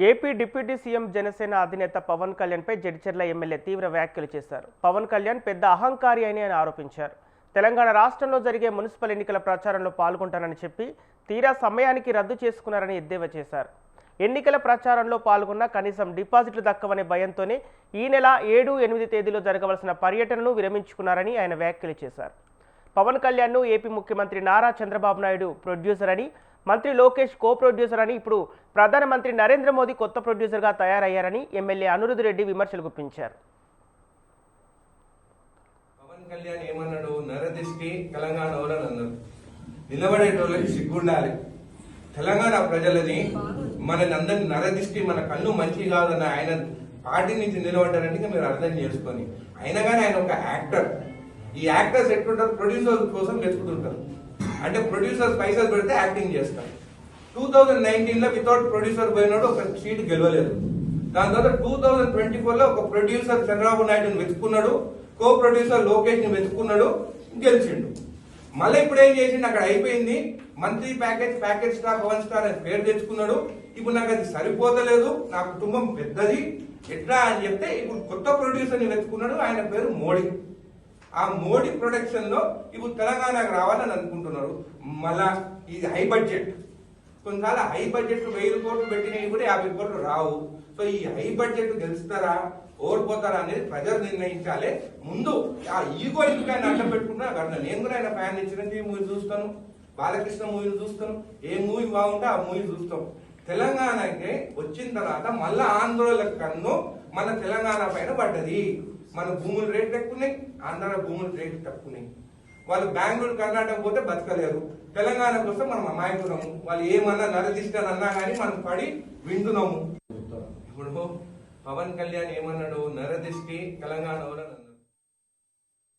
AP deputy CM Janasena అధినేత Pawan కళ్యాణ్పై Jadcherla MLA తీవ్ర వ్యాఖ్యలు చేశారు. పవన్ కళ్యాణ్ పెద్ద అహంకారి అని ఆయన ఆరోపించారు. తెలంగాణ రాష్ట్రంలో జరిగే మున్సిపల్ ఎన్నికల ప్రచారంలో పాల్గొంటానని చెప్పి తీరా సమయానికి రద్దు చేసుకున్నారని ఎద్దేవా చేశారు. ఎన్నికల ప్రచారంలో పాల్గొన్న కనీసం డిపాజిట్లు దక్కవనే భయంతోనే ఈ నెల 7, 8 తేదీలో జరగవలసిన పర్యటనను విరమించుకున్నారని ఆయన వ్యాఖ్యలు చేశారు. పవన్ కళ్యాణ్ను ఏపీ ముఖ్యమంత్రి నారా చంద్రబాబు నాయుడు ప్రొడ్యూసర్ అని, మంత్రి లోకేష్ కో ప్రొడ్యూసర్ అని, ఇప్పుడు ప్రధానమంత్రి నరేంద్ర మోదీ కొత్త ప్రొడ్యూసర్గా తయారయ్యారని ఎమ్మెల్యే అనిరుద్ రెడ్డి విమర్శలు గుప్పించారు. పవన్ కళ్యాణ్ ఏమన్నాడు? నరదిష్టి తెలంగాణ అన్నారు. నిలబడేటోళ్ళకి సిగ్గుండాలి. తెలంగాణ ప్రజలని మనని అందరినీ నరదిష్టి, మన కన్ను మంచి కాదన్న ఆయన పార్టీ నుంచి నిలబడ్డారంటే మీరు అర్థం చేసుకొని, అయినా కానీ ఆయన ఒక యాక్టర్. ఈ యాక్టర్స్ ఎట్లుంటారు? ప్రొడ్యూసర్ కోసం వెతుకుతుంటారు. అంటే ప్రొడ్యూసర్స్ పైసలు పెడితే యాక్టింగ్ చేస్తారు. 2019 లో వితౌట్ ప్రొడ్యూసర్ పోయినాడు, ఒక సీట్ గెలవలేదు. దాని తర్వాత 2024 లో ఒక ప్రొడ్యూసర్ చంద్రబాబు నాయుడుని వెతుకున్నాడు, కో ప్రొడ్యూసర్ లోకేష్ ని వెతుకున్నాడు, గెలిచిండు. మళ్ళీ ఇప్పుడు ఏం చేసిండు? అక్కడ అయిపోయింది. మంత్లీ ప్యాకేజ్ స్టార్, 1 స్టార్ అని పేరు తెచ్చుకున్నాడు. ఇప్పుడు నాకు అది సరిపోతలేదు, నా కుటుంబం పెద్దది, ఎట్లా అని చెప్తే ఇప్పుడు కొత్త ప్రొడ్యూసర్ ని వెతుకున్నాడు. ఆయన పేరు మోడీ. ఆ మోడీ ప్రొడక్షన్ లో ఇప్పుడు తెలంగాణకు రావాలని అనుకుంటున్నారు. మళ్ళా ఇది హై బడ్జెట్. కొన్నిసార్లు హై బడ్జెట్ 1000 కోట్లు పెట్టినవి కూడా 50 కోట్లు రావు. సో ఈ హై బడ్జెట్ గెలుస్తారా ఓడిపోతారా అనేది ప్రజలు నిర్ణయించాలి. ముందు ఆ ఈగో ఇంకా అడ్డం పెట్టుకుంటున్నా కదా. నేను కూడా ఆయన ఫ్యాన్, చిరంజీవి మూవీ చూస్తాను, బాలకృష్ణ మూవీలు చూస్తాను. ఏ మూవీ బాగుంటే ఆ మూవీ చూస్తాం. తెలంగాణకి వచ్చిన తర్వాత మళ్ళా ఆంధ్రోళ కన్ను మన తెలంగాణ పైన పడ్డది. మన భూముల రేట్లు ఎక్కున్నాయి, ఆంధ్ర భూముల రేట్లు తక్కువన్నాయి. వాళ్ళు బెంగళూరు, కర్ణాటక పోతే బతకలేరు. తెలంగాణకు వస్తే మనం అమాయకున్నాము. వాళ్ళు ఏమన్నా నరదిష్టాన్ని అన్నా కానీ మనం పడి వింటున్నాము. ఇప్పుడు పవన్ కళ్యాణ్ ఏమన్నాడు? నరదిష్టి తెలంగాణ